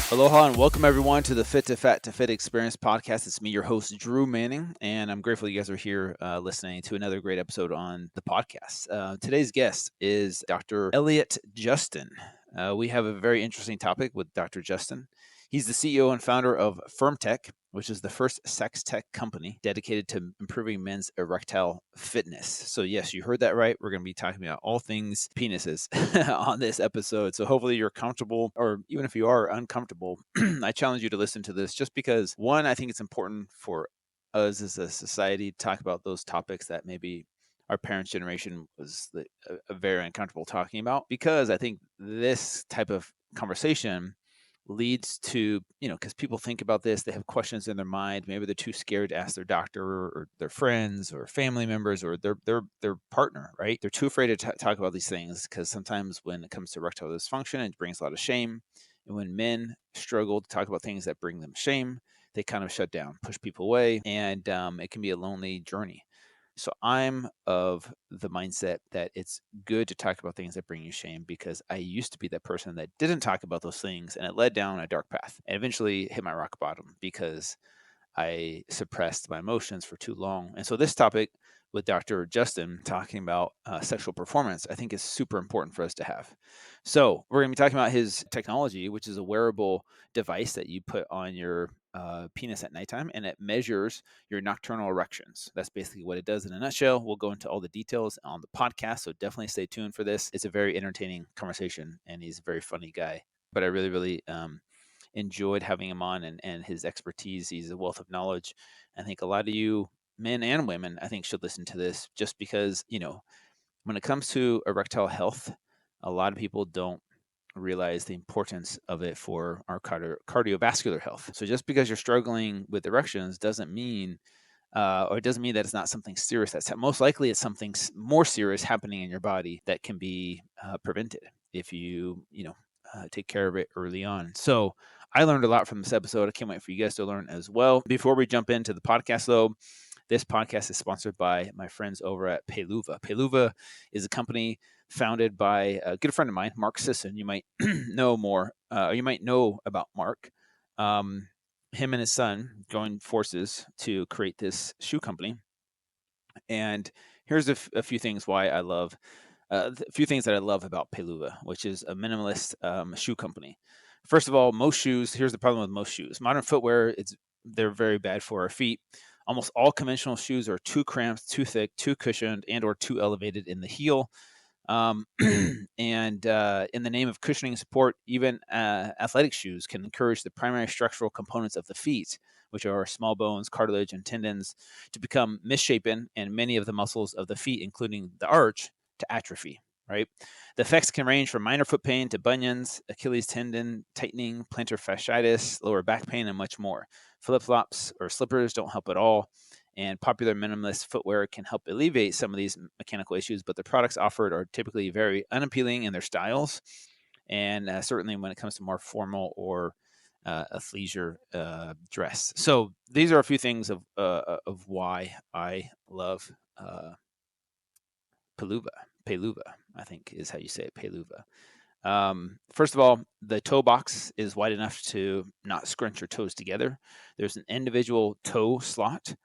Aloha and welcome everyone to the Fit to Fat to Fit Experience podcast. It's me, your host, Drew Manning, and I'm grateful you guys are here listening to another great episode on the podcast. Today's guest is Dr. Elliott Justin. We have a very interesting topic with Dr. Justin. He's the CEO and founder of FirmTech, which is the first sex tech company dedicated to improving men's erectile fitness. So yes, you heard that right. We're going to be talking about all things penises on this episode. So hopefully you're comfortable, or even if you are uncomfortable, I challenge you to listen to this just because, one, I think it's important for us as a society to talk about those topics that maybe our parents' generation was very uncomfortable talking about, because I think this type of conversation leads to, because people think about this, they have questions in their mind. Maybe they're too scared to ask their doctor or their friends or family members or their partner, right? They're too afraid to talk about these things because sometimes when it comes to erectile dysfunction, it brings a lot of shame. And when men struggle to talk about things that bring them shame, they kind of shut down, push people away, and it can be a lonely journey. So I'm of the mindset that it's good to talk about things that bring you shame, because I used to be that person that didn't talk about those things, and it led down a dark path and eventually hit my rock bottom because I suppressed my emotions for too long. And so this topic with Dr. Justin talking about sexual performance, I think is super important for us to have. So we're going to be talking about his technology, which is a wearable device that you put on your penis at nighttime, and it measures your nocturnal erections. That's basically what it does in a nutshell. We'll go into all the details on the podcast, so definitely stay tuned for this. It's a very entertaining conversation, and he's a very funny guy. But I really enjoyed having him on, and his expertise. He's a wealth of knowledge. I think a lot of you men and women, I think, should listen to this, just because, when it comes to erectile health, a lot of people don't realize the importance of it for our cardiovascular health. So just because you're struggling with erections doesn't mean or it doesn't mean that it's not something serious. That's most likely it's something more serious happening in your body that can be prevented if you take care of it early on. So I learned a lot from this episode. I can't wait for you guys to learn as well. Before we jump into the podcast, though, this podcast is sponsored by my friends over at Peluva. Peluva is a company founded by a good friend of mine, Mark Sisson. You might know more, or you might know about Mark. Him and his son joined forces to create this shoe company. And here's a few things why I love, a few things that I love about Peluva, which is a minimalist shoe company. First of all, most shoes, here's the problem with most shoes. Modern footwear, they're very bad for our feet. Almost all conventional shoes are too cramped, too thick, too cushioned, and or too elevated in the heel. And in the name of cushioning support, even athletic shoes can encourage the primary structural components of the feet, which are small bones, cartilage, and tendons, to become misshapen, and many of the muscles of the feet, including the arch, to atrophy. Right. The effects can range from minor foot pain to bunions, Achilles tendon tightening, plantar fasciitis, lower back pain, and much more. Flip-flops or slippers don't help at all, and popular minimalist footwear can help alleviate some of these mechanical issues, but the products offered are typically very unappealing in their styles, and certainly when it comes to more formal or athleisure dress. So these are a few things of why I love Peluva. Peluva, I think is how you say it, Peluva. First of all, the toe box is wide enough to not scrunch your toes together. There's an individual toe slot,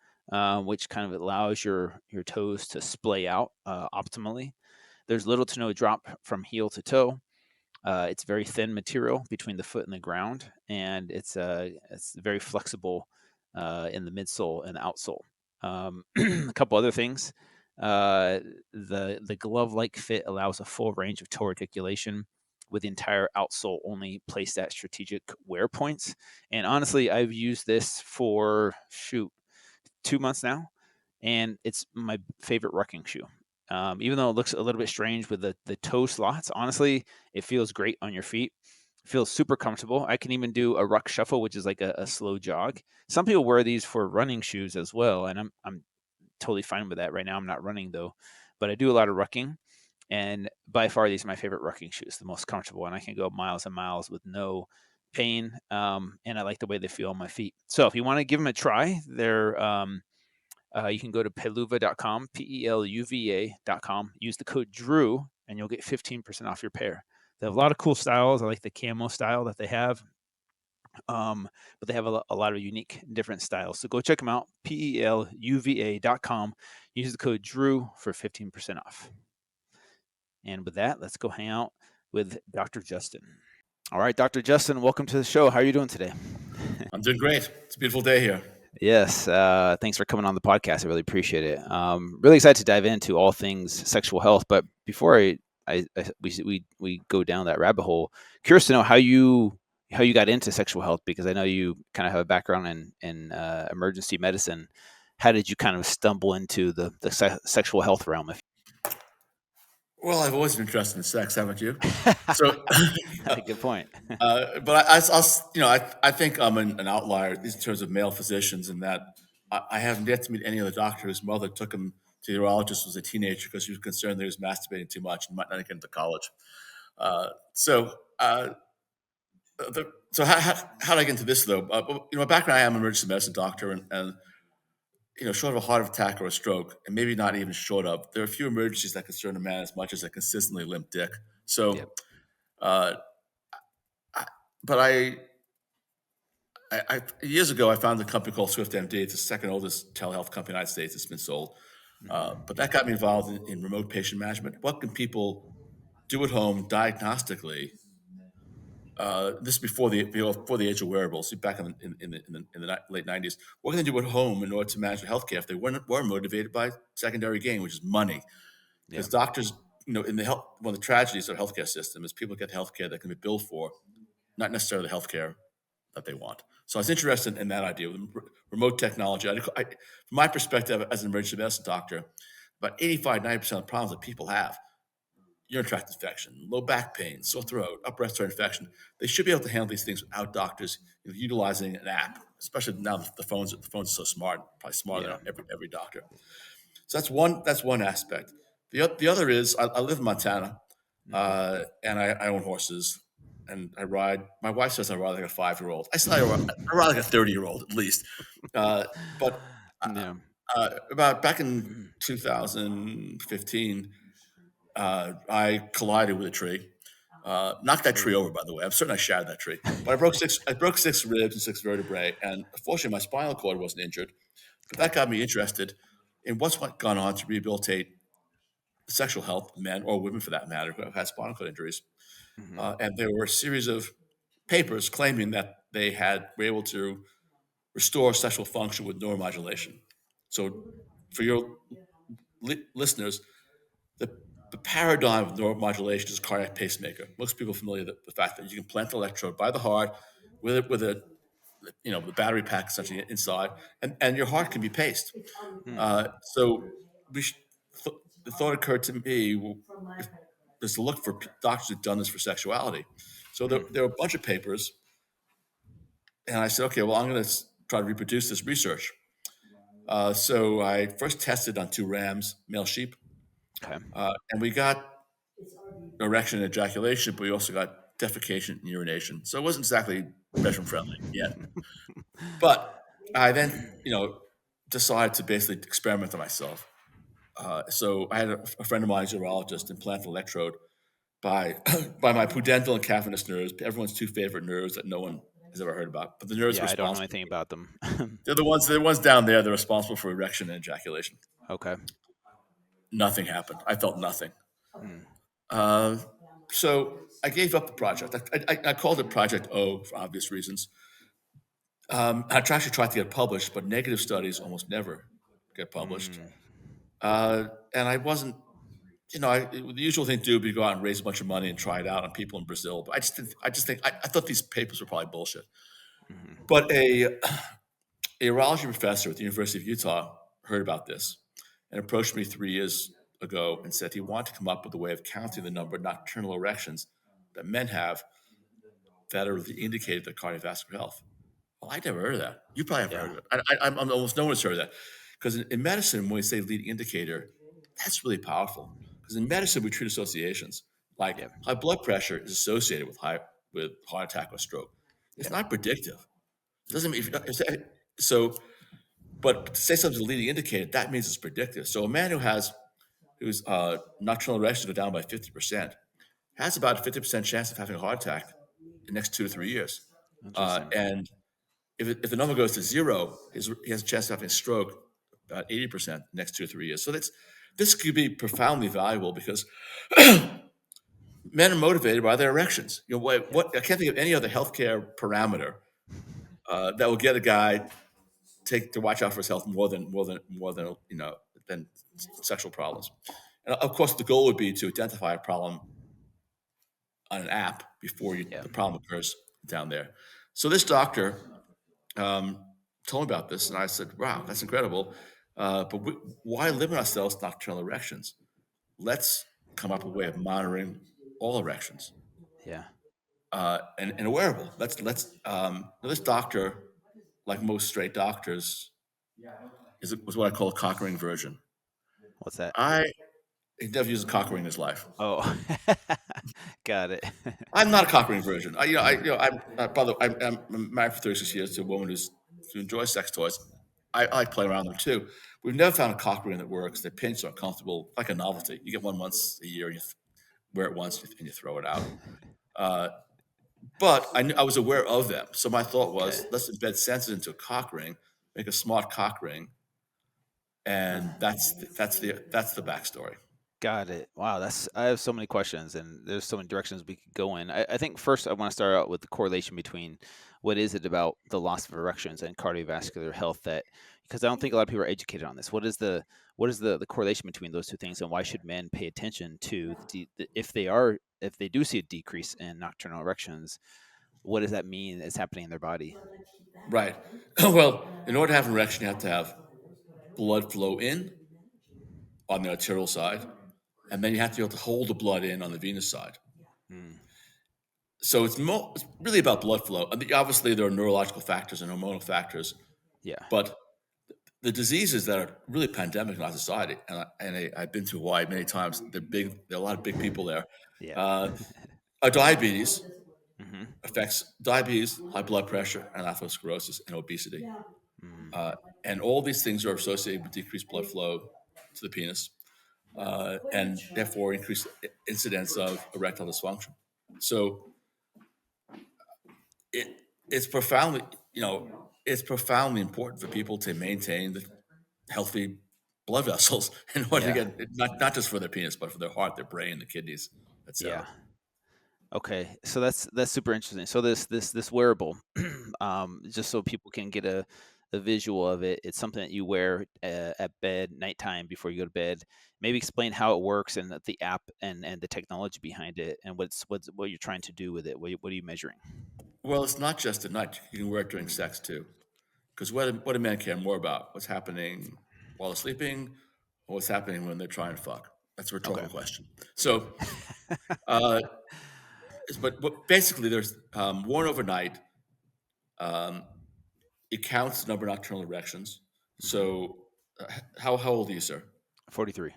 which kind of allows your toes to splay out optimally. There's little to no drop from heel to toe. It's very thin material between the foot and the ground, and it's very flexible in the midsole and the outsole. A couple other things. The glove-like fit allows a full range of toe articulation, with the entire outsole only placed at strategic wear points. And honestly, I've used this for 2 months now, and it's my favorite rucking shoe. Even though it looks a little bit strange with the toe slots, honestly, it feels great on your feet. It feels super comfortable. I can even do a ruck shuffle, which is like a slow jog. Some people wear these for running shoes as well, and I'm totally fine with that. Right now, I'm not running though, but I do a lot of rucking. And by far, these are my favorite rucking shoes, the most comfortable, and I can go miles and miles with no pain. And I like the way they feel on my feet. So if you want to give them a try, you can go to peluva.com, peluva.com. Use the code Drew, and you'll get 15% off your pair. They have a lot of cool styles. I like the camo style that they have. But they have a lot of unique different styles. So go check them out, peluva.com. Use the code Drew for 15% off. And with that, let's go hang out with Dr. Justin. All right, Dr. Justin, welcome to the show. How are you doing today? I'm doing great. It's a beautiful day here. Yes, thanks for coming on the podcast. I really appreciate it. Really excited to dive into all things sexual health. But before we go down that rabbit hole, curious to know how you got into sexual health, because I know you kind of have a background in emergency medicine. How did you kind of stumble into the sexual health realm? Well, I've always been interested in sex, haven't you? So, Good point. but I think I'm an outlier in terms of male physicians in that I haven't yet to meet any other doctor whose mother took him to the urologist as a teenager because she was concerned that he was masturbating too much and might not get into college. Uh, so, uh, so how did I get into this though? My background, I am an emergency medicine doctor, and short of a heart attack or a stroke, and maybe not even short of, there are a few emergencies that concern a man as much as a consistently limp dick. Yep. So, uh, I, but years ago, I founded a company called SwiftMD. It's the second oldest telehealth company in the United States. It's been sold. But that got me involved in remote patient management. What can people do at home diagnostically? This is before the age of wearables, back in the late '90s. What can they do at home in order to manage their healthcare if they were motivated by secondary gain, which is money? Because Yep. doctors, in the health, one of the tragedies of the healthcare system is people get healthcare that can be billed for, not necessarily the healthcare that they want. So I was interested in that idea with remote technology. From my perspective as an emergency medicine doctor, about 85-90% of the problems that people have, urinary tract infection, low back pain, sore throat, upper respiratory infection, they should be able to handle these things without doctors utilizing an app, especially now that the phones are so smart, probably smarter Yeah. than every doctor. So that's one aspect. The other is I live in Montana, and I own horses, and I ride. My wife says I ride like a 5-year-old. I say I ride like a 30-year-old at least. But Yeah. about back in 2015, I collided with a tree. Knocked that tree over, by the way. I'm certain I shattered that tree. But I broke 6 ribs and 6 vertebrae, and unfortunately, my spinal cord wasn't injured. But that got me interested in what's gone on to rehabilitate sexual health, men or women for that matter, who have had spinal cord injuries. Mm-hmm. And there were a series of papers claiming that they were able to restore sexual function with neuromodulation. So, for your listeners, the the paradigm of neuromodulation is cardiac pacemaker. Most people are familiar with the fact that you can plant an electrode by the heart with a the battery pack essentially inside, and your heart can be paced. Hmm. So we sh- th- the thought occurred to me, well, if there's to look for doctors who've done this for sexuality. So Hmm. there were a bunch of papers, and I said, okay, well, I'm going to try to reproduce this research. So I first tested on 2 rams, male sheep, Okay. and we got erection and ejaculation, but we also got defecation and urination. So it wasn't exactly bedroom friendly yet. But I then, decided to basically experiment on myself. So I had a friend of mine, who's a urologist, implant an electrode by by my pudendal and cavernous nerves, everyone's 2 favorite nerves that no one has ever heard about. But the nerves Yeah, I don't know responsible anything for, about them. they're the ones down there. They're responsible for erection and ejaculation. Okay. Nothing happened. I felt nothing. Hmm. Uh, so I gave up the project. I called it Project O for obvious reasons. I actually tried to get it published, but negative studies almost never get published. Hmm. And I wasn't, the usual thing to do would be go out and raise a bunch of money and try it out on people in Brazil. But I thought these papers were probably bullshit. Hmm. But a urology professor at the University of Utah heard about this and approached me 3 years ago and said he wanted to come up with a way of counting the number of nocturnal erections that men have that are the indicator of cardiovascular health. Well, I never heard of that. You probably haven't Yeah. heard of it. I'm almost no one's heard of that. Because in medicine, when we say leading indicator, that's really powerful. Because in medicine, we treat associations. Like Yep. high blood pressure is associated with heart attack or stroke. It's Yep. not predictive. It doesn't mean if so. But to say something's a leading indicator, that means it's predictive. So a man whose nocturnal erections go down by 50% has about a 50% chance of having a heart attack in the next 2 to 3 years. Interesting. And if the number goes to zero, he has a chance of having a stroke about 80% next 2 or 3 years. So this could be profoundly valuable because men are motivated by their erections. Yeah. I can't think of any other healthcare parameter that will get a guy to watch out for his health more than than sexual problems. And of course, the goal would be to identify a problem on an app before Yeah. the problem occurs down there. So this doctor um, told me about this, and I said, "Wow, that's incredible." Why limit ourselves to nocturnal erections? Let's come up with a way of monitoring all erections Yeah. and a wearable. This doctor, like most straight doctors, was what I call a cock ring version. What's that? He never used a cock ring in his life. Oh, got it. I'm not a cock ring version. By the way, I'm married for 36 years to a woman who enjoys sex toys. I like playing around with them too. We've never found a cock ring that works. They pinch, so uncomfortable, like a novelty. You get one once a year, wear it once, and you throw it out. But I was aware of them, so my thought Okay. was, let's embed sensors into a cock ring, make a smart cock ring, and that's the backstory. Got it. Wow, I have so many questions, and there's so many directions we could go in. I think first I want to start out with the correlation between what is it about the loss of erections and cardiovascular health, that because I don't think a lot of people are educated on this. What is the correlation between those two things, and why should men pay attention to if they do see a decrease in nocturnal erections? What does that mean is happening in their body? Right. Well, in order to have an erection, you have to have blood flow in on the arterial side, and then you have to be able to hold the blood in on the venous side. Mm, So it's really about blood flow. I mean, obviously, there are neurological factors and hormonal factors, yeah. but the diseases that are really pandemic in our society, I've been to Hawaii many times. They're big. There are a lot of big people there. Yeah. Uh, diabetes Hmm. affects diabetes, high blood pressure, and atherosclerosis and obesity. Mm, Uh, and all these things are associated with decreased blood flow to the penis, and therefore increased incidence of erectile dysfunction. So it it's profoundly, it's profoundly important for people to maintain the healthy blood vessels in order to yeah. get not just for their penis, but for their heart, their brain, the kidneys, Yeah. etc. Okay, so that's super interesting. So this wearable, just so people can get a visual of it, it's something that you wear at bed, nighttime before you go to bed. Maybe explain how it works and the app and the technology behind it, and what you're trying to do with it. What are you measuring? Well, it's not just at night. You can wear it during sex too. Because what do men care more about? What's happening while they're sleeping, or what's happening when they're trying to fuck? That's a Okay. rhetorical question. So, uh, but basically, there's worn overnight. Um, it counts the number of nocturnal erections. Hmm. So, how old are you, sir? 43.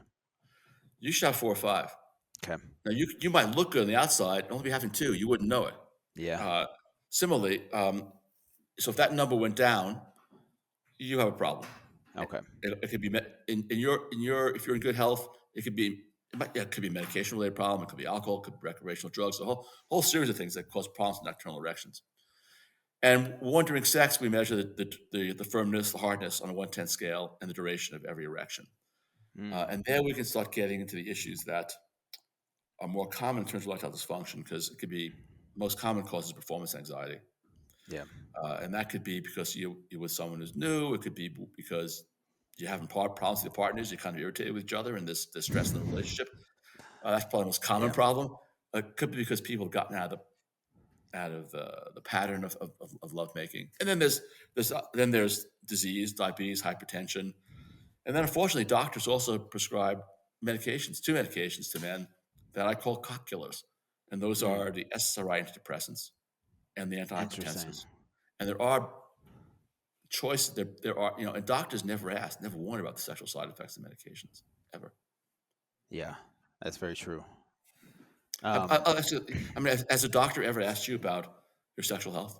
You should have 4 or 5. Okay. Now, you might look good on the outside, and only be having 2. You wouldn't know it. Yeah. Uh, Similarly, so if that number went down, you have a problem. Okay. It could be in your if you're in good health, it could be a medication related problem. It could be alcohol, it could be recreational drugs, a whole series of things that cause problems with nocturnal erections. And when during sex, we measure the firmness, the hardness on a 1/10 scale, and the duration of every erection. Mm, And there we can start getting into the issues that are more common in terms of erectile dysfunction, because it could be most common causes performance anxiety. yeah. And that could be because you're with someone who's new. It could be because you're having problems with your partners. You're kind of irritated with each other, and there's stress in the relationship. That's probably the most common Yeah. problem. It could be because people have gotten out of the pattern of lovemaking. And then there's disease, diabetes, hypertension, and then unfortunately, doctors also prescribe two medications to men that I call cock killers, and those Mm, are the SSRI antidepressants and the interesting. antihypertensives. And there are choice there are and doctors never warn about the sexual side effects of medications ever. Yeah, that's very true. I'll ask you, I mean, has a doctor ever asked you about your sexual health?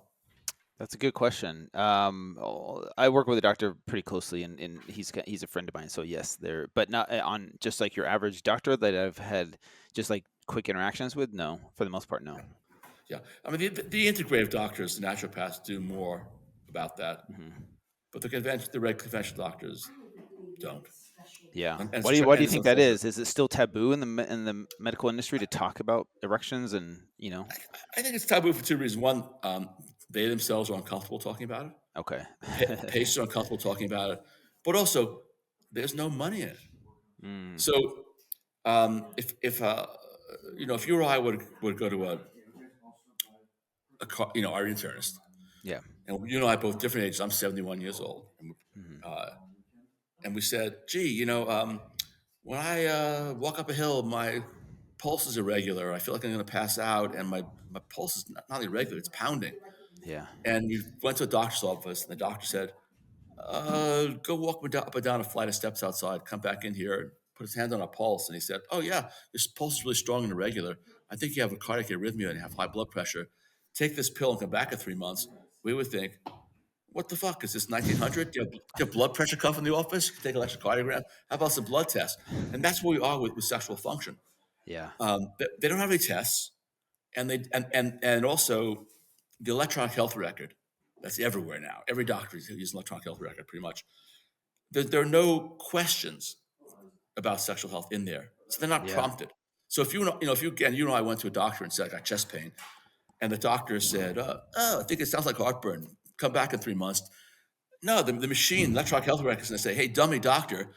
That's a good question. I work with a doctor pretty closely, and he's a friend of mine. So yes, there, but not on just like your average doctor that I've had just like quick interactions with. No, for the most part, no. Yeah. I mean, the integrative doctors, the naturopaths do more about that, Hmm. but the regular conventional doctors don't. Yeah. And Why do you it's think that unfortunate. is? Is it still taboo in the medical industry to talk about erections and, you know? I think it's taboo for two reasons. One, they themselves are uncomfortable talking about it. Okay. Patients are uncomfortable talking about it, but also there's no money in it. Mm, So if if you or I would go to our internist, yeah. and you and I both different ages. I'm 71 years old, Mhm. uh, and we said, "Gee, when I walk up a hill, my pulse is irregular. I feel like I'm going to pass out, and my pulse is not irregular; it's pounding." Yeah. And we went to a doctor's office, and the doctor said, "Go walk up and down a flight of steps outside. Come back in here." And put his hand on our pulse, and he said, "Oh yeah, your pulse is really strong and irregular. I think you have a cardiac arrhythmia and you have high blood pressure. Take this pill and come back in 3 months." We would think, "What the fuck is this 1900? Do you have blood pressure come from the office? You can take an electrocardiogram. How about some blood tests?" And that's where we are with sexual function. Yeah. They don't have any tests, and also the electronic health record that's everywhere now. Every doctor is using electronic health record pretty much. There are no questions about sexual health in there, so they're not Yeah. prompted. So if you and I went to a doctor and said I got chest pain, and the doctor said, "Oh, I think it sounds like heartburn. Come back in 3 months." No, the machine, electronic health record, is going to say, "Hey, dummy doctor,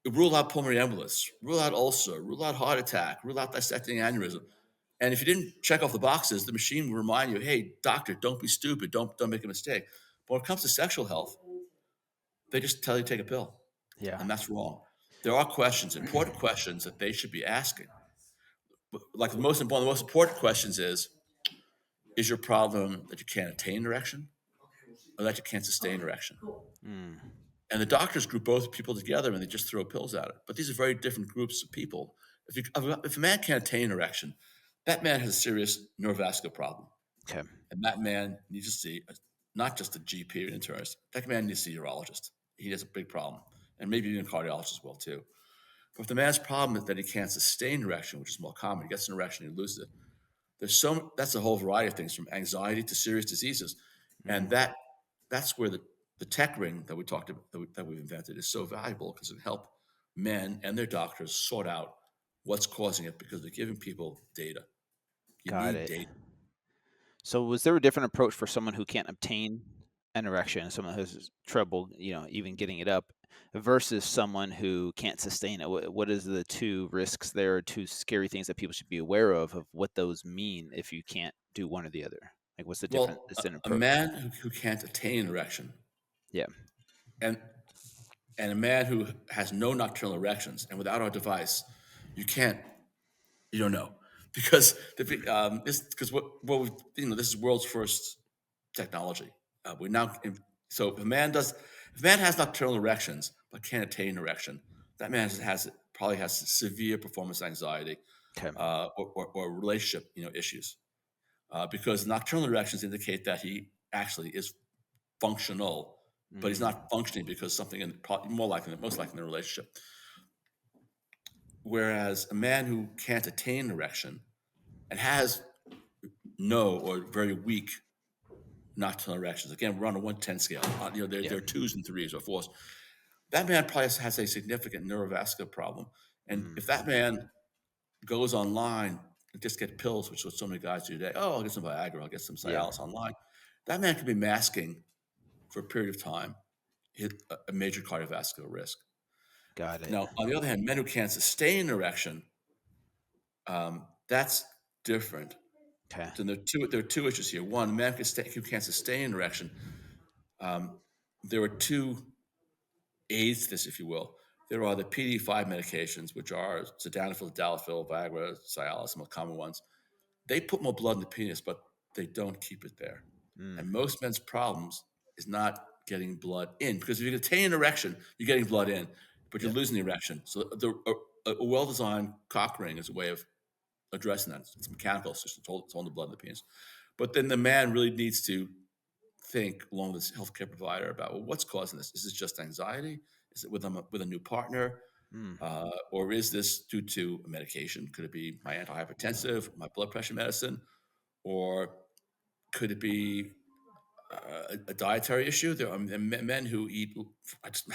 rule out pulmonary embolus, rule out ulcer, rule out heart attack, rule out dissecting aneurysm." And if you didn't check off the boxes, the machine will remind you, "Hey, doctor, don't be stupid. Don't make a mistake." But when it comes to sexual health, they just tell you to take a pill, Yeah. and that's wrong. There are questions, important questions that they should be asking. Like one of the most important questions is your problem that you can't attain erection or that you can't sustain erection? Mm, And the doctors group both people together and they just throw pills at it. But these are very different groups of people. If a man can't attain erection, that man has a serious neurovascular problem. okay. And that man needs to see not just a GP or an internist, that man needs to see a urologist. He has a big problem. And maybe even a cardiologist as well, too. But if the man's problem is that he can't sustain erection, which is more common, he gets an erection, he loses it. That's a whole variety of things from anxiety to serious diseases. And Mm, that's where the tech ring that we talked about that we've invented is so valuable because it helps men and their doctors sort out what's causing it because they're giving people data. You got need it. data. So was there a different approach for someone who can't obtain an erection, someone who has trouble, even getting it up, versus someone who can't sustain it? What is the two risks there, two scary things that people should be aware of what those mean if you can't do one or the other? Like, what's the difference Well, in a approach? man who can't attain erection Yeah. and a man who has no nocturnal erections and without our device, you can't you don't know because this is world's first technology. We now so if a man has nocturnal erections but can't attain erection, that man probably has severe performance anxiety Okay. or relationship issues because nocturnal erections indicate that he actually is functional, but he's Mm, not functioning because something most likely in the relationship. Whereas a man who can't attain erection and has no or very weak nocturnal erections. Again, we're on a 110 scale. yeah. There are twos and threes or fours. That man probably has a significant neurovascular problem. And Mm, if that man goes online and just get pills, which is what so many guys do today, oh, I'll get some Viagra, I'll get some yeah. Cialis online. That man could be masking for a period of time a major cardiovascular risk. Got it. Now, on the other hand, men who can't sustain erection, that's different. Okay. So there are two issues here. One, men who can't sustain erection. Um, there are two aids to this, if you will. There are the PD5 medications, which are sildenafil, tadalafil, Viagra, Cialis, some of the common ones. They put more blood in the penis, but they don't keep it there. Mm, And most men's problems is not getting blood in because if you attain an erection, you're getting blood in, but you're yeah. losing the erection. So a well-designed cock ring is a way of addressing that. It's mechanical, so it's holding the blood in the penis. But then the man really needs to think along with his healthcare provider about, well, what's causing this? Is this just anxiety? Is it with a new partner? Mm, Or is this due to a medication? Could it be my antihypertensive, my blood pressure medicine? or could it be a dietary issue? There are men who eat. I just,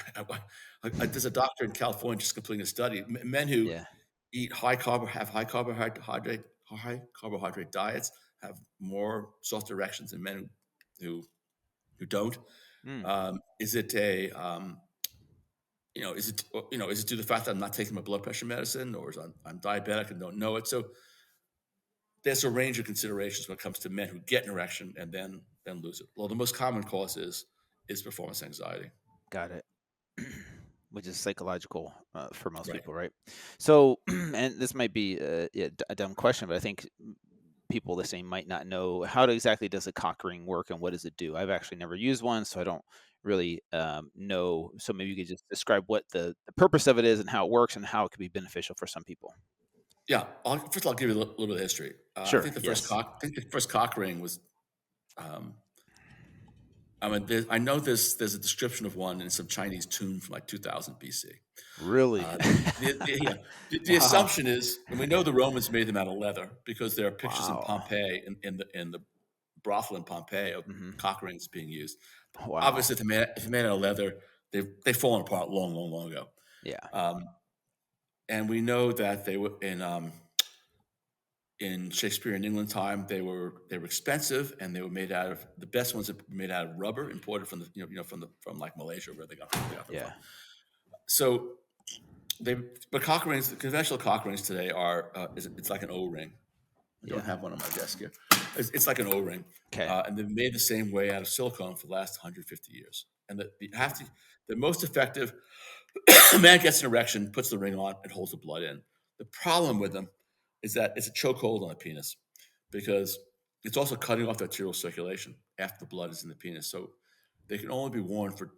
there's a doctor in California just completing a study. Men who Yeah. eat have high carbohydrate diets have more soft erections than men who don't. Mm, Is it a is it due to the fact that I'm not taking my blood pressure medicine, or is I'm diabetic and don't know it? So there's a range of considerations when it comes to men who get an erection and then lose it. Well, the most common cause is performance anxiety. got it. Which is psychological for most Right. people, right? So, and this might be a dumb question, but I think people listening might not know exactly does a cock ring work and what does it do. I've actually never used one, so I don't really know. So maybe you could just describe what the purpose of it is and how it works and how it could be beneficial for some people. Yeah. First, I'll give you a little bit of history. Sure. Yes. I think the first cock ring was. Um, I mean, I know there's a description of one in some Chinese tomb from like 2000 BC. Really? Uh, yeah, the Wow. assumption is, and we know the Romans made them out of leather because there are pictures in Wow. Pompeii in the brothel in Pompeii of Hmm. cock rings being used. Wow. Obviously, if they're made out of leather, they've fallen apart long ago. Yeah. Um, and we know that they were in Shakespearean England time. They were expensive, and they were made out of the best ones that were made out of rubber, imported from from like Malaysia, where they got them from. Yeah. So they but cock rings, the conventional cock rings today are it's like an O ring. I don't Yeah. have one on my desk here. It's like an O ring, Okay. and they're made the same way out of silicone for the last 150 years. And the most effective. A man gets an erection, puts the ring on, and holds the blood in. The problem with them is that it's a chokehold on the penis because it's also cutting off the arterial circulation after the blood is in the penis. So they can only be worn for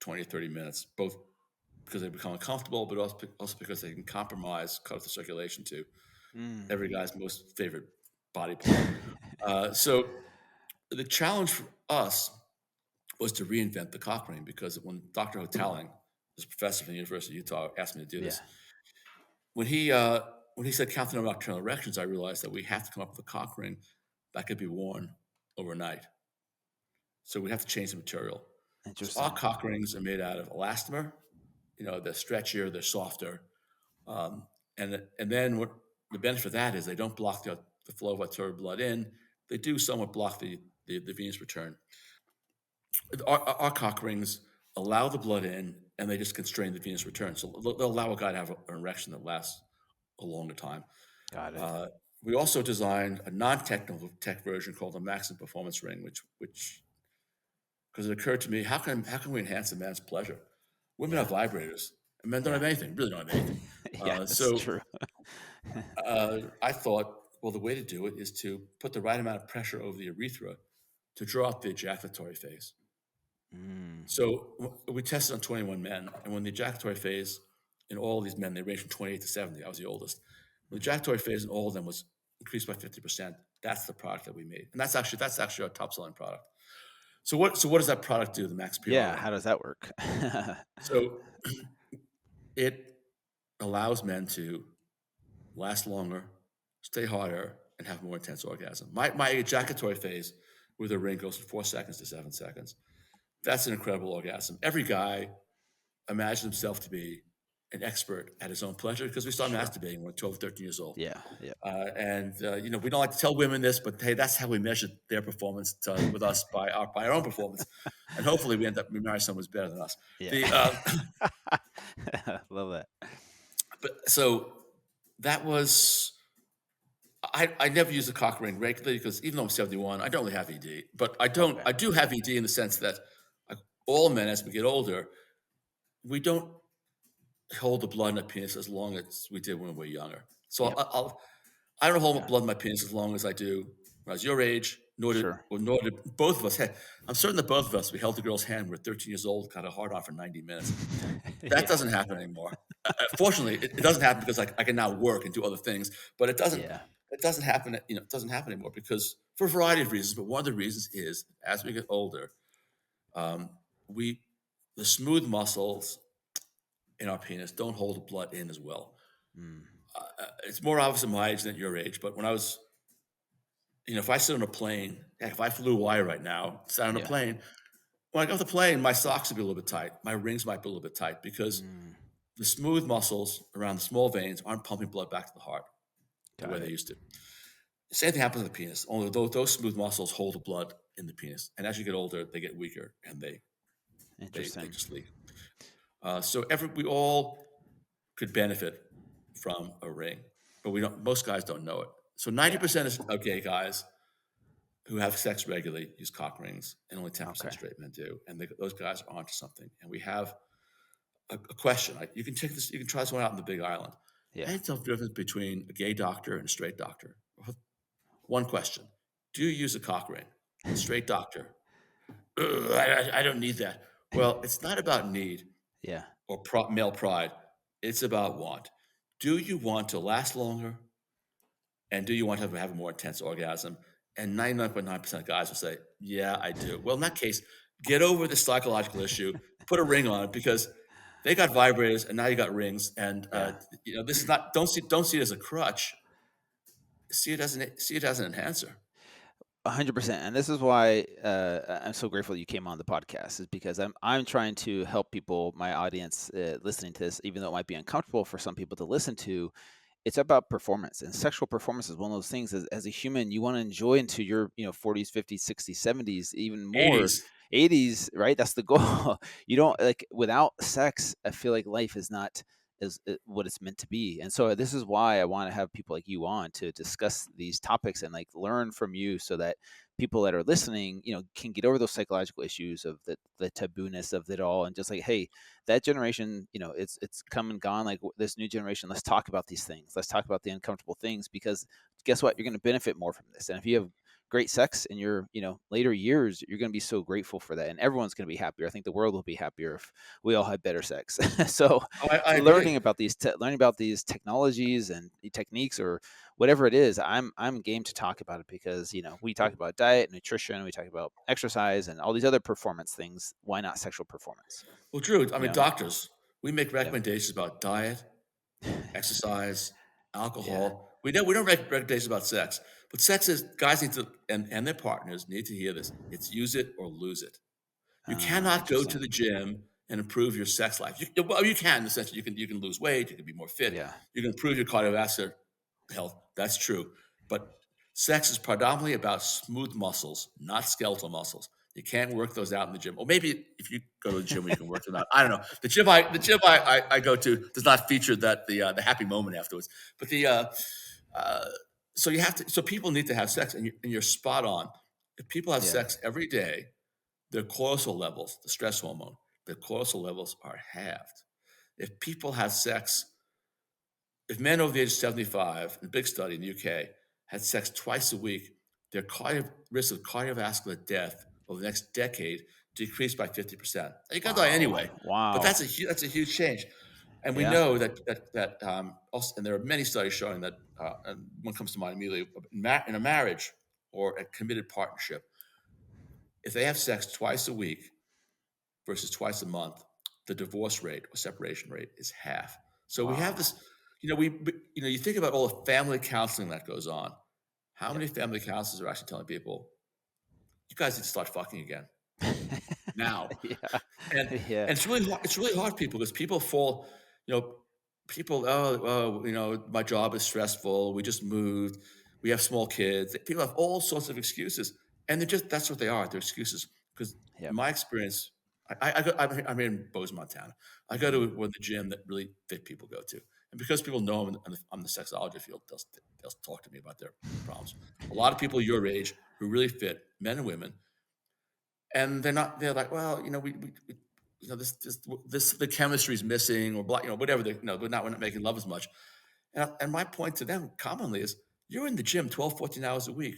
20 or 30 minutes, both because they become uncomfortable, but also because they can cut off the circulation to Mm. every guy's most favorite body part. So the challenge for us was to reinvent the cock ring because when Dr. Hotelling, this professor from the University of Utah, asked me to do Yeah. this, when he said count the number of nocturnal erections, I realized that we have to come up with a cock ring that could be worn overnight. So we have to change the material. So our Interesting. cock rings are made out of elastomer. They're stretchier, they're softer, um, and then what the benefit of that is they don't block the flow of arterial blood in. They do somewhat block the venous return. Our cock rings allow the blood in, and they just constrain the venous return. So they'll allow a guy to have an erection that lasts a longer time. Got it. Uh, we also designed a non-technical tech version called the Maximum Performance Ring, which because it occurred to me, how can we enhance a man's pleasure? Women Yeah. have vibrators, and men don't Yeah. have anything. Really don't have anything. Yeah. That's So true. I thought, well, the way to do it is to put the right amount of pressure over the urethra to draw out the ejaculatory phase. Mm. So we tested on 21 men, and when the ejaculatory phase in all of these men, they range from 28 to 70. I was the oldest. When the Mhm. ejaculatory phase in all of them was increased by 50%. That's the product that we made, and that's actually our top selling product. So what does that product do? The Max PR Yeah. ring. How does that work? So it allows men to last longer, stay harder, and have more intense orgasm. My ejaculatory phase with a ring goes from 4 seconds to 7 seconds. That's an incredible orgasm. Every guy imagines himself to be an expert at his own pleasure because we start Sure. masturbating when we're 12, 13 years old. Yeah. Yeah. We don't like to tell women this, but hey, that's how we measure their performance with us by our own performance. And hopefully we marry someone who's better than us. Yeah. The Love that. but so that was I never use the cock ring regularly because even though I'm 71, I don't really have ED. But Okay. I do have ED in the sense that like, all men as we get older, we don't hold the blood in the penis as long as we did when we were younger. So Yep. I don't hold Yeah. blood in my penis as long as I do when I was your age, Sure. nor did both of us. Hey, I'm certain that both of us, we held the girl's hand when we were 13 years old, got a hard on for 90 minutes. That Yeah. doesn't happen anymore. Fortunately, it doesn't happen because I can now work and do other things, but Yeah. it doesn't happen, it doesn't happen anymore because for a variety of reasons, but one of the reasons is as we get older, um, we, the smooth muscles in our penis don't hold the blood in as well. Mm. It's more obvious at my age than at your age, but when I was if I sit on a plane, heck, if I flew Hawaii right now, sat on a Yeah. plane, when I got off the plane, my socks would be a little bit tight. My rings might be a little bit tight because Mm, the smooth muscles around the small veins aren't pumping blood back to the heart the way got they it. used to. Same thing happens with the penis, only those smooth muscles hold the blood in the penis. And as you get older, they get weaker and they Interesting. just leak. So we all could benefit from a ring, but we don't. Most guys don't know it. So Yeah. 90% of gay guys who have sex regularly use cock rings, and only 10% Okay. of straight men do. And those guys are onto something. And we have a question. You can check this. You can try this one out in the Big Island. How do Yeah. you tell the difference between a gay doctor and a straight doctor? One question: do you use a cock ring? Straight doctor. "Ugh, I don't need that. Well, it's not about need Yeah. or male pride. It's about want. Do you want to last longer? And do you want to have a more intense orgasm? And 99.9% of guys will say, yeah, I do. Well, in that case, get over the psychological issue, put a ring on it because they got vibrators and now you got rings. And Yeah. this is not, don't see it as a crutch. See it as an enhancer. 100%. And this is why I'm so grateful you came on the podcast, is because I'm trying to help people, my audience, listening to this, even though it might be uncomfortable for some people to listen to. It's about performance, and sexual performance is one of those things. As a human, you want to enjoy into your 40s, 50s, 60s, 70s, even more 80s. 80s, right? That's the goal. You don't, like, without sex, I feel like life is not is what it's meant to be. And so this is why I want to have people like you on to discuss these topics and like learn from you, so that people that are listening, can get over those psychological issues of the taboo-ness of it all, and just like, hey, that generation, it's come and gone. Like, this new generation, let's talk about these things. Let's talk about the uncomfortable things, because guess what? You're going to benefit more from this. And if you have great sex in your, later years, you're going to be so grateful for that, and everyone's going to be happier. I think the world will be happier if we all had better sex. So Oh, I agree. learning about these technologies and techniques, or whatever it is, I'm game to talk about it, because we talk about diet, nutrition, we talk about exercise, and all these other performance things. Why not sexual performance? Well, Drew, I You mean, know? doctors, we make Yeah. recommendations about diet, exercise, Yeah. alcohol. We don't make recommendations about sex, but sex is guys need to and their partners need to hear this. It's use it or lose it. You cannot go to Interesting. the gym and improve your sex life. Well, you can in the sense that you can lose weight, you can be more fit, Yeah. you can improve your cardiovascular health. That's true, but sex is predominantly about smooth muscles, not skeletal muscles. You can't work those out in the gym. Or maybe if you go to the gym where you can work them out. I don't know. The gym I go to does not feature the happy moment afterwards. But uh, so people need to have sex, and you're spot on. If people have Yeah. sex every day, their cortisol levels, the stress hormone, their cortisol levels are halved. If people have sex, if men over the age of 75, in a big study in the UK, had sex twice a week, their risk of cardiovascular death over the next decade decreased by 50%. You're gonna die Wow. anyway, but Wow. that's a huge change. And we Yeah. know that also, and there are many studies showing that, and one comes to mind immediately, in a marriage or a committed partnership, if they have sex twice a week versus twice a month, the divorce rate or separation rate is half. So we have Wow. this, you think about all the family counseling that goes on. How Yep. many family counselors are actually telling people, you guys need to start fucking again now? Yeah. And Yeah. and it's really hard, people, because people fall, you know, my job is stressful. We just moved. We have small kids. People have all sorts of excuses, and that's what they are. They're excuses. Because in Yep. my experience, I'm in Bozeman, Montana. I go to Mhm. one of the gym that really fit people go to, and because people know I'm the sexology field, they'll talk to me about their problems. A lot of people your age who really fit, men and women, and they're like, well, we the chemistry is missing, or blah, whatever, we're not making love as much. And my point to them commonly is, you're in the gym 12, 14 hours a week,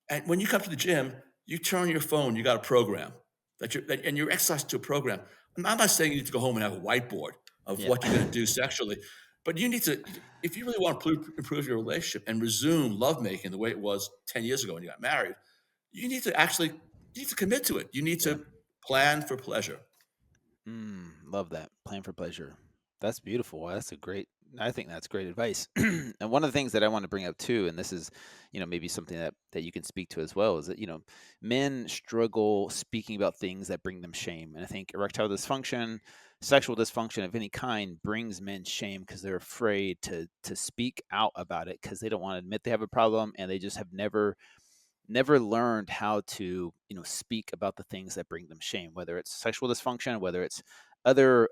and when you come to the gym, you turn on your phone, you got a program and you're exercising to a program. I'm not saying you need to go home and have a whiteboard of Yep. what you're going to do sexually, but you need to, if you really want to improve your relationship and resume lovemaking the way it was 10 years ago when you got married, you need to commit to it. You need Yeah. to plan for pleasure. Love that. Plan for pleasure. That's beautiful. Wow, that's a great I think that's great advice. And one of the things that I want to bring up too, and this is, maybe something that you can speak to as well, is that, men struggle speaking about things that bring them shame. And I think erectile dysfunction, sexual dysfunction of any kind brings men shame because they're afraid to speak out about it because they don't want to admit they have a problem, and they just have never learned how to speak about the things that bring them shame, whether it's sexual dysfunction, whether it's other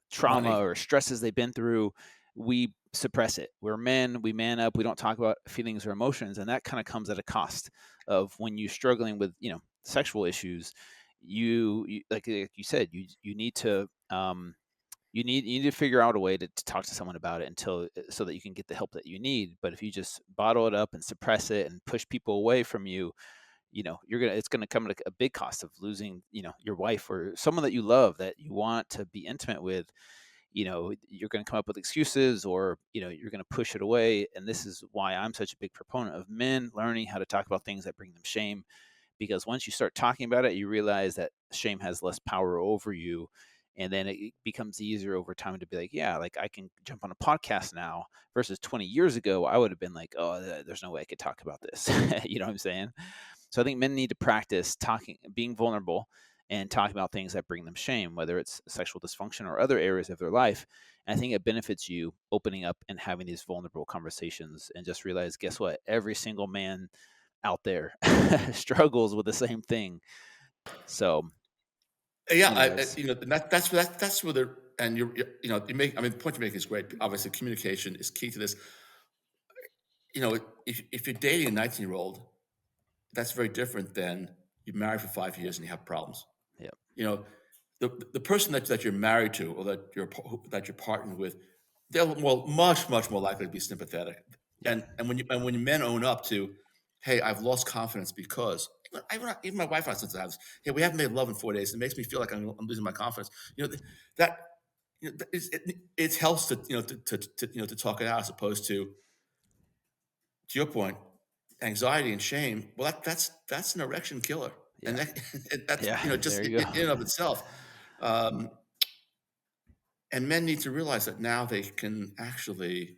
trauma Money. or stresses they've been through. We suppress it. We're men, we man up, we don't talk about feelings or emotions, and that kind of comes at a cost of when you're struggling with sexual issues. You like you said, you need to you need to figure out a way to talk to someone about it until so that you can get the help that you need. But if you just bottle it up and suppress it and push people away from you, it's gonna come at a big cost of losing, your wife or someone that you love that you want to be intimate with. You're gonna come up with excuses, or you're gonna push it away. And this is why I'm such a big proponent of men learning how to talk about things that bring them shame, because once you start talking about it, you realize that shame has less power over you. And then it becomes easier over time to be like, yeah, like I can jump on a podcast now versus 20 years ago, I would have been like, oh, there's no way I could talk about this. You know what I'm saying? So I think men need to practice talking, being vulnerable and talking about things that bring them shame, whether it's sexual dysfunction or other areas of their life. And I think it benefits you opening up and having these vulnerable conversations, and just realize, guess what? Every single man out there struggles with the same thing. So, Yeah, anyways, and that's where the and you make. I mean, the point you make is great. Obviously, communication is key to this. If you're dating a 19-year-old, that's very different than you're married for 5 years and you have problems. yeah, You know, the person that you're married to, or that you're partnered with, they're much more likely to be sympathetic. yep, And when men own up to, hey, I've lost confidence because even my wife and I sometimes, hey, we haven't made love in 4 days. It makes me feel like I'm losing my confidence. That it helps to talk it out, as opposed to your point, anxiety and shame. Well, that's an erection killer, and yeah, that's yeah. just There you in go. and of itself. Um, and men need to realize that now they can actually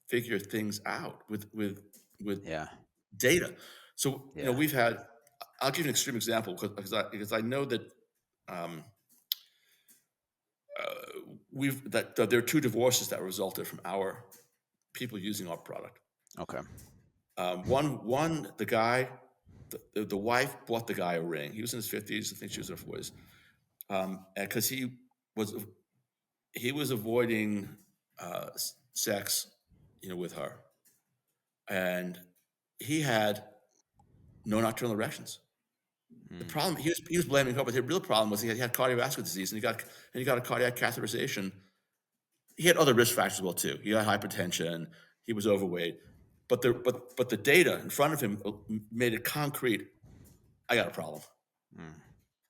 figure things out with Yeah, data. So yeah. we've had. I'll give you an extreme example because I know that um, that there are two divorces that resulted from our people using our product. Okay. One, the wife bought the guy a ring. He was in his 50s. I think she was in her 40s. And because was he was avoiding sex, with her, and he had no nocturnal erections. The Mm, problem, he was blaming her, but the real problem was he had cardiovascular disease, and he got a cardiac catheterization. He had other risk factors as well too. He had hypertension. He was overweight, but the data in front of him made it concrete. I got a problem. mm.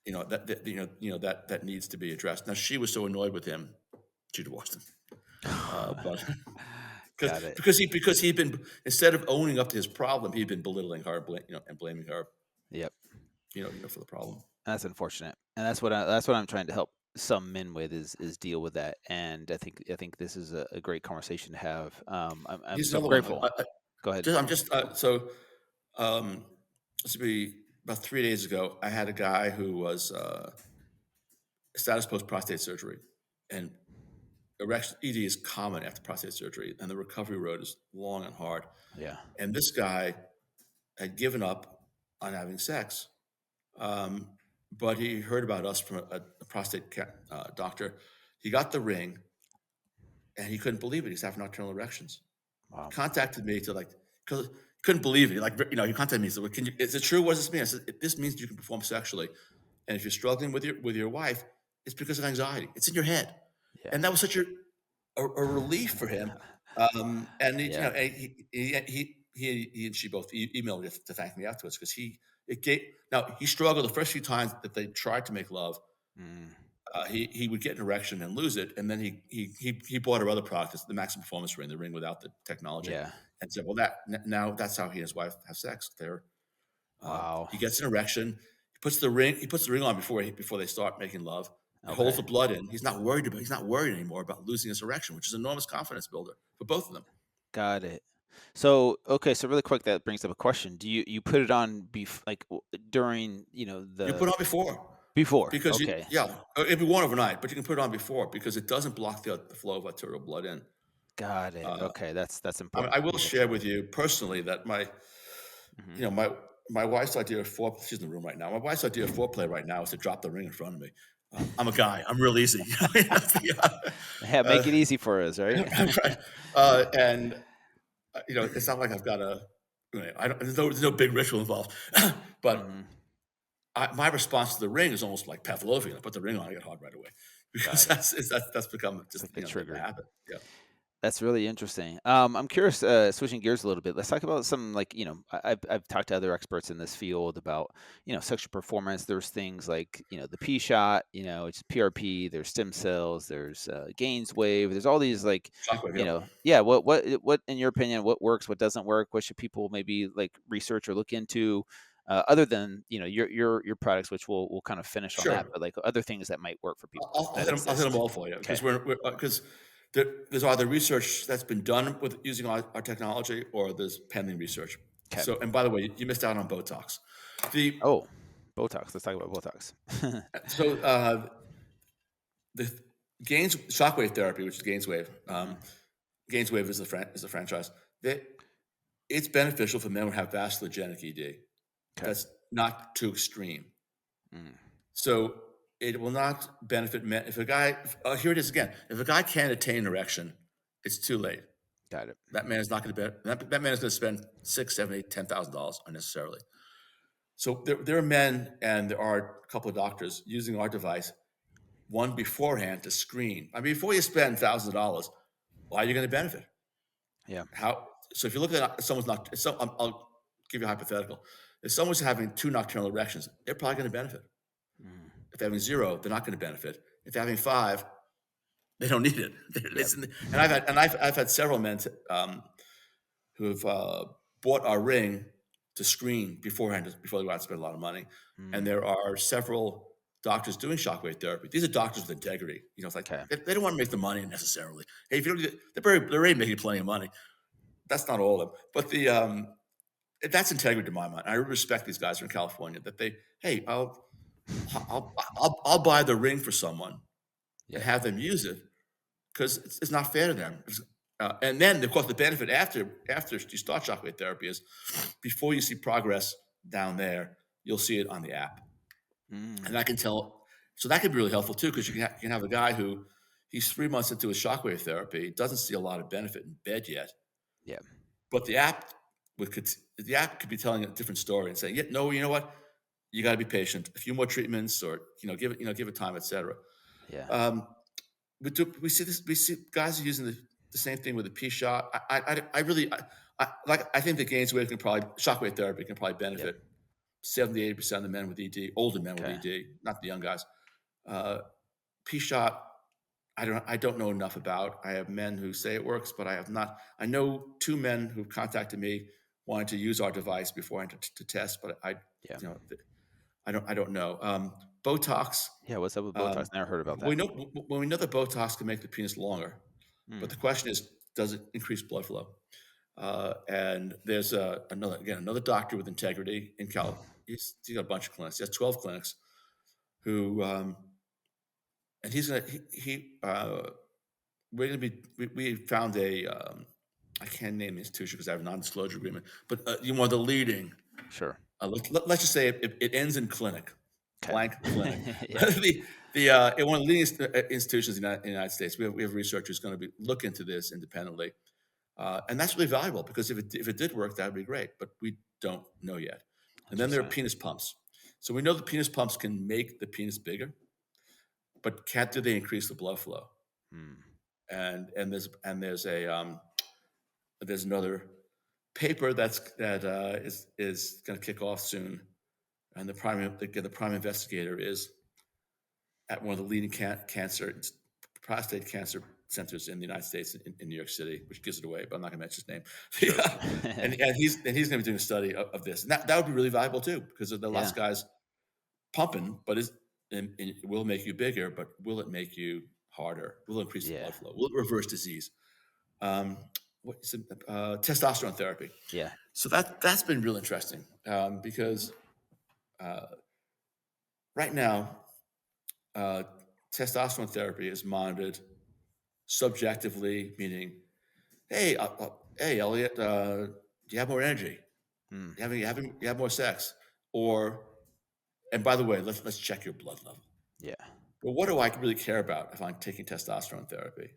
That needs to be addressed. Now she was so annoyed with him, she divorced him. But because Got it. because he'd been, instead of owning up to his problem, he'd been belittling her, and blaming her, Yep. for the problem. That's unfortunate, and that's what I'm trying to help some men with is deal with that. And I think this is a great conversation to have. I'm Here's so another one. grateful. Go ahead. I'm just so this would be about 3 days ago. I had a guy who was status post prostate surgery, and erection ED is common after prostate surgery, and the recovery road is long and hard. Yeah. And this guy had given up on having sex, um, but he heard about us from a prostate doctor. He got the ring, and he couldn't believe it. He's having nocturnal erections. Wow. Contacted me to, like, because he couldn't believe it. Like, he contacted me. He said, well, is it true? What does this mean? I said, this means you can perform sexually. And if you're struggling with your wife, it's because of anxiety. It's in your head. Yeah. And that was such a relief for him. And Yeah. he and she both emailed me to thank me afterwards, because he struggled the first few times that they tried to make love. Mm, He would get an erection and lose it, and then he bought her other product, it's the Maximum Performance Ring, the ring without the technology, yeah. and said, "Well, now that's how he and his wife have sex. Wow. He gets an erection, he puts the ring on before they start making love, It holds Okay. the blood in. He's not worried anymore about losing his erection, which is an enormous confidence builder for both of them. Got it. So, okay, so really quick, that brings up a question. Do you put it on during, You put the it on before before? because Okay. it'd be worn overnight, but you can put it on before because it doesn't block the flow of arterial blood in. Got it. Uh, Okay, that's I important for will people share too. with you personally that Mhm. you know, my wife's idea of foreplay. She's in the room right now. My wife's idea of foreplay right now is to drop the ring in front of me. I'm a guy. I'm real easy. That's Yeah, make it easy for us, right? right. And it's not like I've got a. I don't. There's no big ritual involved. But Mhm. my response to the ring is almost like Pavlovian. I put the ring on, I get hard right away because Got it. that's become It's just like the the trigger. habit. Yeah. That's really interesting. I'm curious, switching gears a little bit. Let's talk about some like, I've talked to other experts in this field about, sexual performance. There's things like, the P shot, it's PRP, there's stem cells, there's gains wave. There's all these like, Shockwave. Yeah. yeah, what in your opinion, what works, what doesn't work? What should people maybe like research or look into? Other than your products, which we'll kind of finish on that, Sure. but like other things that might work for people I'll that hit them exist. all for you Okay. because because there's either research that's been done with using our technology or there's pending research. Okay. So, and by the way, you missed out on Botox. The Oh, Botox. Let's talk about Botox. so the gains shockwave therapy, which is Gainswave. Mhm. Gainswave is the franchise. It's beneficial for men who have vasculogenic ED. 'Kay. That's not too extreme. Mm, So it will not benefit men. If a guy, here it is again. If a guy can't attain an erection, it's too late. got it. That man is not going to be. That man is going to spend six, seven, eight, $10,000 unnecessarily. So there are men, and there are a couple of doctors using our device one beforehand to screen. I mean, before you spend thousands of dollars, why are you going to benefit? Yeah. How? So if you look at someone's not, so I'll give you a hypothetical. If someone's having two nocturnal erections, they're probably going to benefit. Mm, If they're having zero, they're not going to benefit. If they're having five, they don't need it. yep. And I've had several men who've bought our ring to screen beforehand before they go out and spend a lot of money. And Mm, there are several doctors doing shockwave therapy. These are doctors with integrity. It's like 'kay. they don't want to make the money necessarily. Hey, if you don't, they're already making plenty of money. That's not all of them, but that's integrity to my mind. I respect these guys from California that hey, I'll buy the ring for someone and Yeah. have them use it because it's not fair to them. And then, of course, the benefit after you start shockwave therapy is before you see progress down there, you'll see it on the app, and Mm, I can tell. So that could be really helpful too because you can have a guy who he's 3 months into his shockwave therapy, doesn't see a lot of benefit in bed yet, yeah. but the app could be telling a different story and saying, yeah, no, you know what, you got to be patient, a few more treatments, or give it time, etc. Yeah. Um, we see this. We see guys are using the same thing with the P shot. I really I think the Gainswave shockwave therapy can probably Yep. benefit 70-80% of the men with ED, older men with Okay. ED, not the young guys. Uh, P shot, I don't know enough about. I have men who say it works, but I have not. I know two men who've contacted me wanting to use our device before I to test, but Yeah. you know I don't know. Botox. Yeah, what's up with Botox? Um, Never heard about we that. know when we know that Botox can make the penis longer, but the Mm, question is, does it increase blood flow? And there's another doctor with integrity in Cal. He's got a bunch of clinics. He has 12 clinics who, and he's gonna we're gonna be we found I can't name the institution because I have a non-disclosure agreement, but you want the leading. sure. Let's just say it ends in clinic, Okay. blank clinic. Yeah. In one of the leading institutions in the United States, we have researchers going to be look into this independently, and that's really valuable because if it did work, that would be great. But we don't know yet. And then there are Interesting. penis pumps. So we know the penis pumps can make the penis bigger, but can't do they increase the blood flow? Mm, There's another paper is going to kick off soon, and the prime investigator is at one of the leading prostate cancer centers in the United States in New York City, which gives it away, but I'm not going to mention his name. sure. Yeah. And he's going to be doing a study of this, and that would be really valuable too, because there are lots Yeah. of guys pumping, but and it will make you bigger, but will it make you harder? Will it increase the Yeah. blood flow? Will it reverse disease? Um, what is it? Testosterone therapy. Yeah. So that's been real interesting because uh, right now, uh, testosterone therapy is monitored subjectively, meaning, hey, Elliot, do you have more energy? Mm. You have more sex? Or, and by the way, let's check your blood level. Yeah. But what do I really care about if I'm taking testosterone therapy?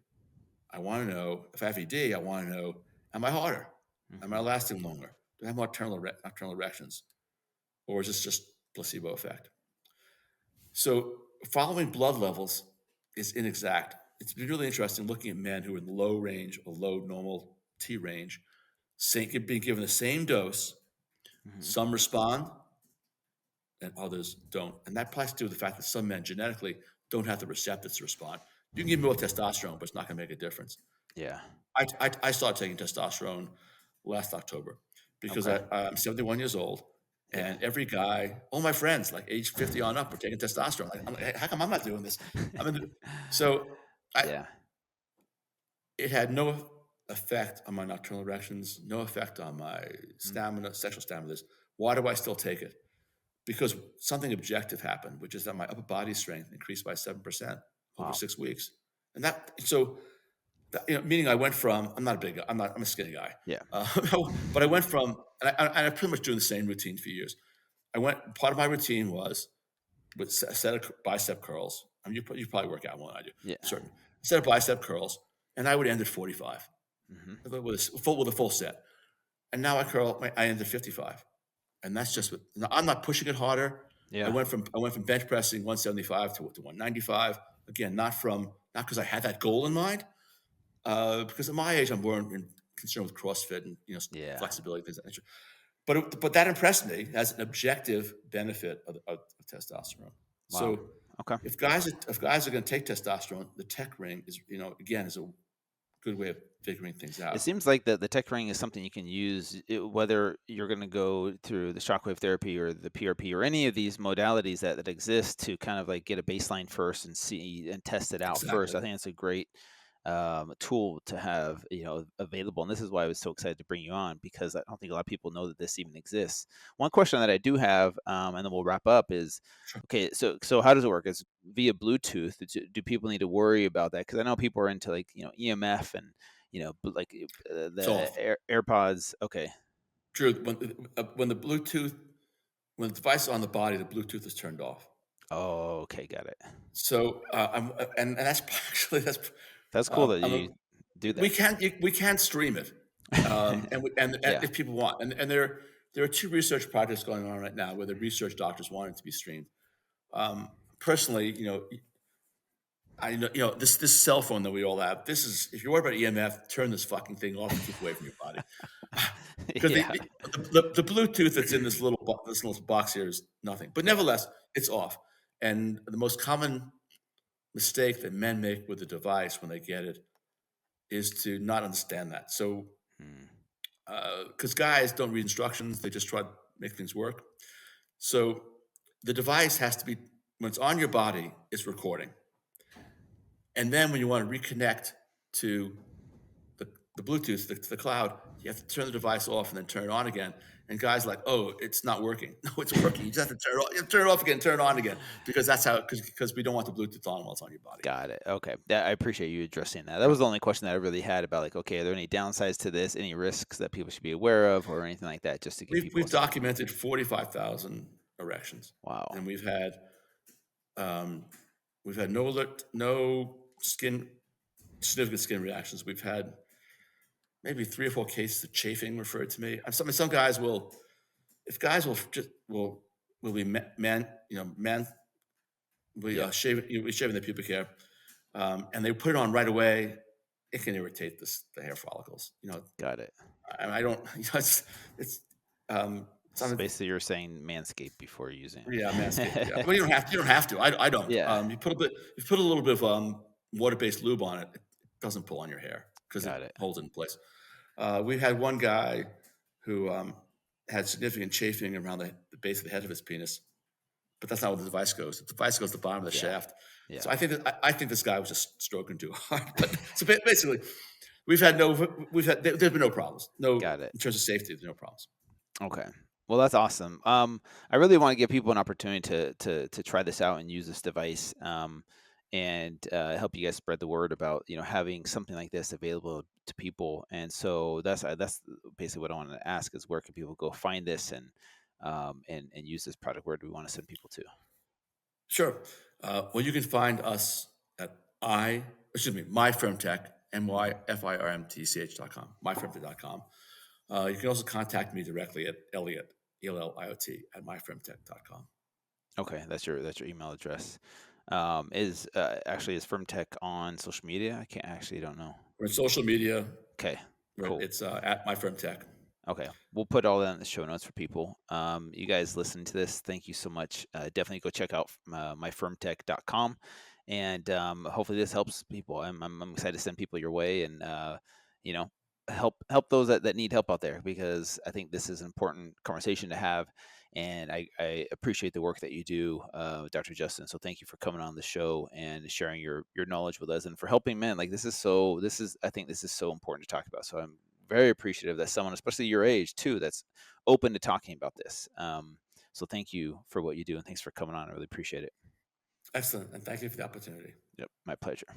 I want to know if I have ED. I want to know, am I harder? Am I Mhm. lasting longer? Do I have nocturnal erections? Or is this just placebo effect? So following blood levels is inexact. It's been really interesting looking at men who are in the low range or low normal T range, being given the same dose. Mhm. Some respond and others don't. And that probably has to do with the fact that some men genetically don't have the receptors to respond. You can give more testosterone, but it's not going to make a difference. Yeah. I started taking testosterone last October because Okay. I'm 71 years old, Yeah. and every guy, all my friends, like age 50 on up, are taking testosterone. I'm like, "Hey, how come I'm not doing this? So I, Yeah. it had no effect on my nocturnal erections, no effect on my Mm. stamina, sexual stamina. Why do I still take it? Because something objective happened, which is that my upper body strength increased by 7% over Wow. 6 weeks. And meaning I went from, I'm not a big guy, I'm a skinny guy. Yeah. Uh, but I went from, and I pretty much doing the same routine for years. Part of my routine was with a set of bicep curls. I mean, you probably work out more than I do, Yeah. certain. A set of bicep curls, and I would end at 45 Mhm. with a full set. And now I end at 55. And that's Mm. just now, I'm not pushing it harder. Yeah. I went from bench pressing 175 to 195. Again, not because I had that goal in mind, because at my age I'm more concerned with CrossFit and Yeah. flexibility things of that nature. But that impressed me as an objective benefit of testosterone. Wow. So Okay. if guys are going to take testosterone, the tech ring is again is a good way of figuring things It out. seems like the tech ring is something you can use whether you're going to go through the shockwave therapy or the PRP or any of these modalities that exist to kind of like get a baseline first and see and test it out first. Exactly. I think it's a great tool to have available, and this is why I was so excited to bring you on, because I don't think a lot of people know that this even exists. One question that I do have, and then we'll wrap up, is Sure. okay. So how does it work? Is via Bluetooth? Do people need to worry about that? Because I know people are into like EMF and like It's the off. AirPods. Okay. True. When the device is on the body, the Bluetooth is turned off. Oh, okay, got it. So and that's actually that's That's cool that I'm a, you do that. we can stream it, and Yeah. if people want, and there are two research projects going on right now where the research doctors want it to be streamed. Personally, I know this cell phone that we all have. This is if you're worried about EMF, turn this fucking thing off and keep away from your body. Because Yeah. the Bluetooth that's in this little box here is nothing. But Yeah. nevertheless, it's off. And the most common mistake that men make with the device when they get it is to not understand that. So, Hmm. because guys don't read instructions, they just try to make things work. So the device has to be, when it's on your body, it's recording. And then when you want to reconnect to the Bluetooth, to the cloud, you have to turn the device off and then turn it on again. And guys are like, oh, it's not working. No, it's working. You just have to turn it off. You have to turn it off again, turn it on again, because that's how because we don't want the Bluetooth on while it's on your body. Got it. Okay. I appreciate you addressing that. That Sure. was the only question that I really had about like, okay, are there any downsides to this, any risks that people should be aware of, or anything like that, just to give people We've some. documented 45,000 erections, Wow. and um, we've had no significant skin reactions. We've had maybe 3 or 4 cases of chafing referred to me. Some guys will, if guys will just will be Yeah. we shaving the pubic hair, and they put it on right away. It can irritate the hair follicles. Got it. I don't. It's So something. basically, you're saying Manscaped before using Yeah, Manscaped. Yeah, it. well, you don't have to. You don't have to. I don't. Yeah. You put a little bit of water-based lube on it. It doesn't pull on your hair because it Got it. holds it in place. We had one guy who had significant chafing around the base of the head of his penis, but that's not where the device goes. The device goes to the bottom of the Yeah. shaft. Yeah. So I think this guy was just stroking too hard. But so basically, there's been no problems. No, Got it. in terms of safety, there's no problems. Okay. Well, that's awesome. I really want to give people an opportunity to try this out and use this device, and help you guys spread the word about having something like this available to people. And so that's basically what I wanted to ask is where can people go find this and use this product? Where do we want to send people to? Sure. Well, you can find us at myfirmtech, myfirmtch.com, myfirmtech.com. You can also contact me directly at Elliott, Elliott, at myfirmtech.com. Okay, that's your email address. Is Firmtech on social media? Don't know. We're in social media. Okay, cool. It's at myfirmtech. Okay, we'll put all that in the show notes for people. You guys listening to this, thank you so much. Definitely go check out myfirmtech.com, and hopefully this helps people. I'm excited to send people your way, and you know, help those that need help out there, because I think this is an important conversation to have, and I appreciate the work that you do, Dr. Justin. So thank you for coming on the show and sharing your knowledge with us, and for helping men. Like I think this is so important to talk about. So I'm very appreciative that someone, especially your age too, that's open to talking about this. So thank you for what you do, and thanks for coming on. I really appreciate it. Excellent. And thank you for the opportunity. Yep, my pleasure.